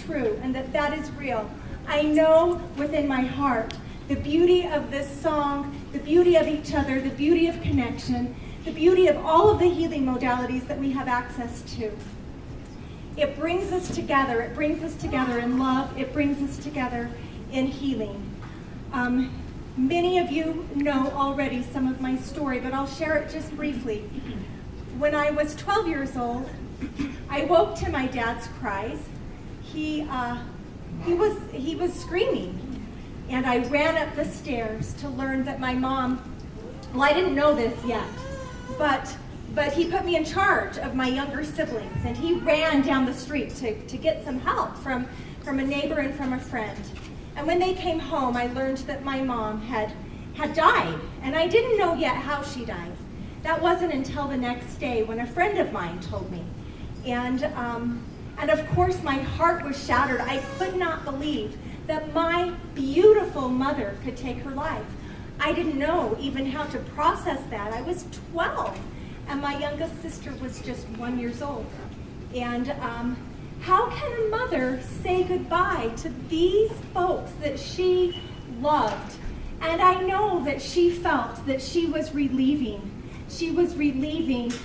true and that that is real. I know within my heart the beauty of this song, the beauty of each other, the beauty of connection, the beauty of all of the healing modalities that we have access to. It brings us together. It brings us together in love. It brings us together in healing. Many of you know already some of my story, but I'll share it just briefly. When I was 12 years old, I woke to my dad's cries. He was screaming, and I ran up the stairs to learn that my mom, well, I didn't know this yet, but he put me in charge of my younger siblings, and he ran down the street to get some help from a neighbor and from a friend. And when they came home, I learned that my mom had died, and I didn't know yet how she died. That wasn't until the next day when a friend of mine told me. And of course my heart was shattered. I could not believe that my beautiful mother could take her life. I didn't know even how to process that. I was 12, and my youngest sister was just 1 year old. And how can a mother say goodbye to these folks that she loved? And I know that she felt that she was relieving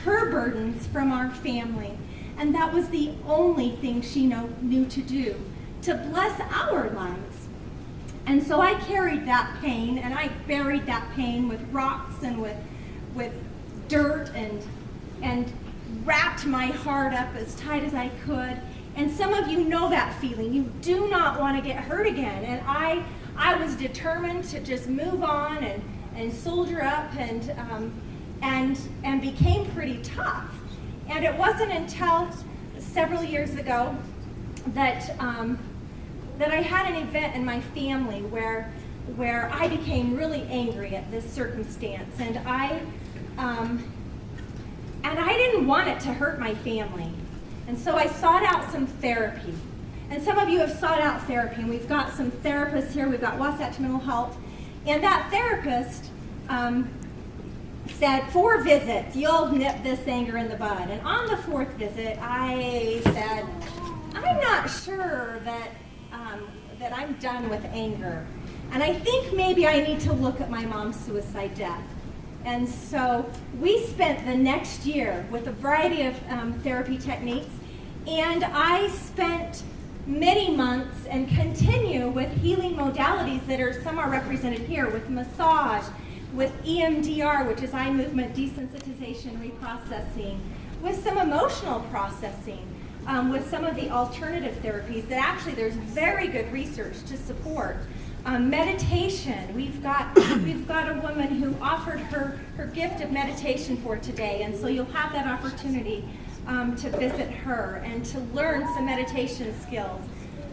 her burdens from our family. And that was the only thing she knew to do, to bless our lives. And so I carried that pain, and I buried that pain with rocks and with dirt and wrapped my heart up as tight as I could. And some of you know that feeling. You do not want to get hurt again. And I was determined to just move on and soldier up and became pretty tough. And it wasn't until several years ago that I had an event in my family where I became really angry at this circumstance, and I didn't want it to hurt my family. And so I sought out some therapy. And some of you have sought out therapy, and we've got some therapists here. We've got Wasatch Mental Health. And that therapist said, 4 visits, you'll nip this anger in the bud. And on the 4th visit, I said, I'm not sure that I'm done with anger. And I think maybe I need to look at my mom's suicide death. And so we spent the next year with a variety of therapy techniques, and I spent many months and continue with healing modalities that some are represented here, with massage, with EMDR, which is eye movement desensitization reprocessing, with some emotional processing, with some of the alternative therapies that actually there's very good research to support. Meditation. We've got a woman who offered her gift of meditation for today, and so you'll have that opportunity to visit her and to learn some meditation skills.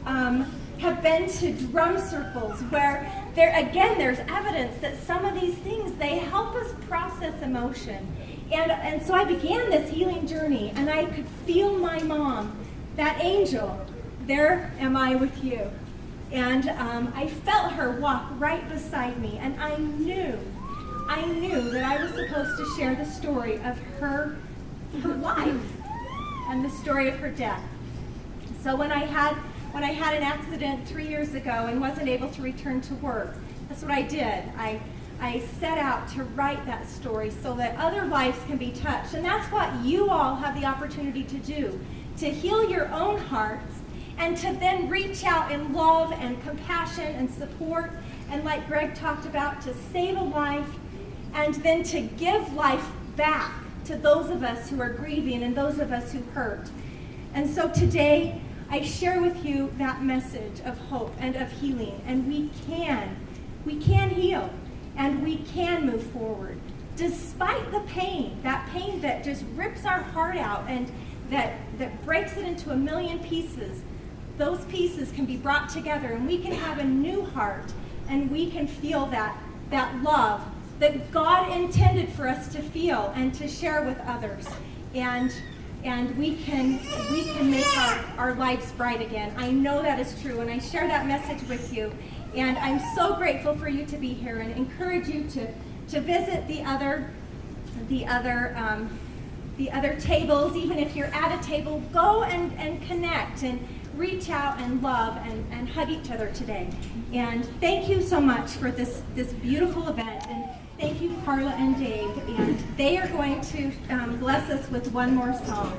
Have been to drum circles where there's evidence that some of these things, they help us process emotion. And so I began this healing journey, and I could feel my mom, that angel, there am I with you. And I felt her walk right beside me, and I knew that I was supposed to share the story of her life and the story of her death. So when I had an accident 3 years ago and wasn't able to return to work, that's what I did. I set out to write that story so that other lives can be touched. And that's what you all have the opportunity to do, to heal your own hearts and to then reach out in love and compassion and support, and like Greg talked about, to save a life, and then to give life back to those of us who are grieving and those of us who hurt. And so today, I share with you that message of hope and of healing, and we can heal, and we can move forward, despite the pain, that pain that just rips our heart out and that breaks it into a million pieces. Those pieces can be brought together, and we can have a new heart, and we can feel that love that God intended for us to feel and to share with others. And we can make our lives bright again. I know that is true, and I share that message with you. And I'm so grateful for you to be here, and encourage you to visit the other tables. Even if you're at a table, go and connect and reach out and love and hug each other today. And thank you so much for this beautiful event. And thank you, Carla and Dave. And they are going to bless us with one more song.